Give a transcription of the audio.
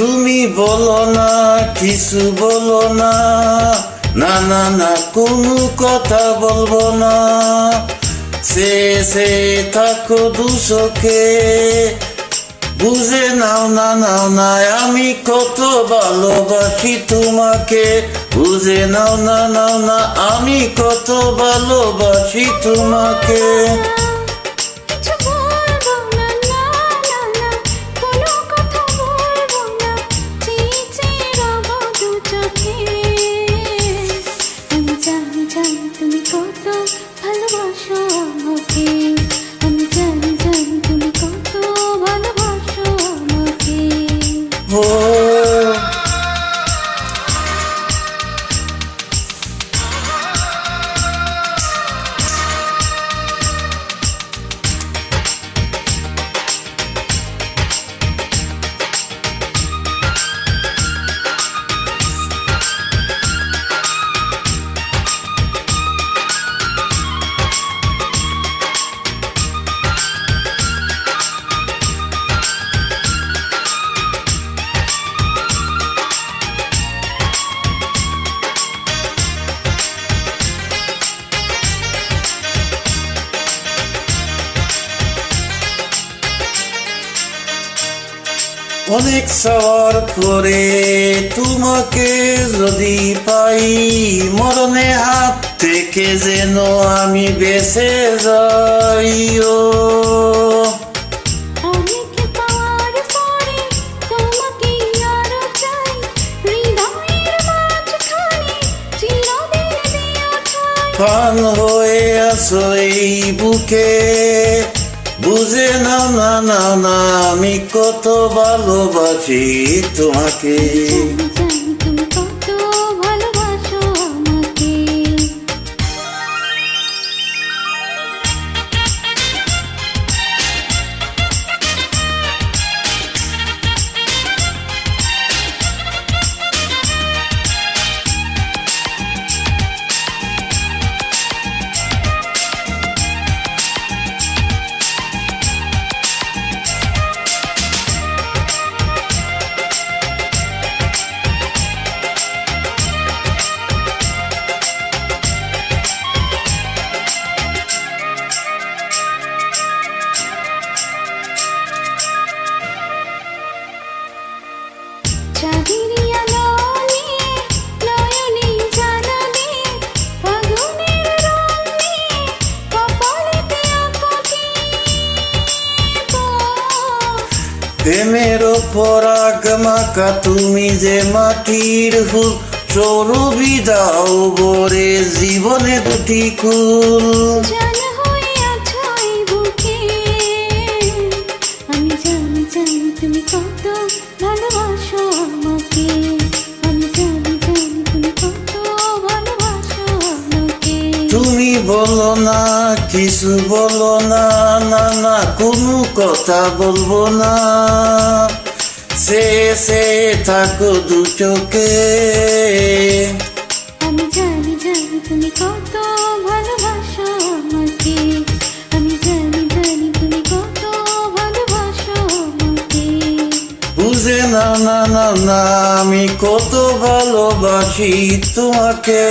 তুমি বলো না, কিছু বলো না, না না না কোনো কথা বলবো না। সে থাকো দুচোখে, বুঝে নাও না, নাও না আমি কত ভালোবাসি তোমাকে। বুঝে নাও না, নাও না আমি কত ভালোবাসি তোমাকে। তুমি কত ভালোবাসো আমাকে, আমি জানি জানি তুমি কত ভালোবাসো আমাকে। অনেক চাওয়ার পরে তোমাকে যদি পাই, মরণে হাত থেকে যেন আমি বেঁচে যাই। প্রাণ হয়ে আছো এই বুকে, বুঝে নাও না, নাও না আমি কত ভালোবাসি তোমাকে। তুমি কত ভালোবাসো আমাকে। প্রেমের ওপর আগ মাখা তুমি যে মাটির ফুল, চরবি দাও বরে জীবনে দুটি কুল। আমি জানি জানি তুমি কত ভালোবাসো আমাকে, আমি জানি জানি তুমি কত ভালোবাসো আমাকে। তুমি বলো না, কিছু বলো না, না না কোনো কথা বলবো না। সে থাকো দু চোখে, আমি জানি জানি তুমি কত ভালোবাসো আমাকে, আমি জানি জানি তুমি কত ভালোবাসো আমাকে। বুঝে নাও না, নাও না আমি কত ভালোবাসি তোমাকে।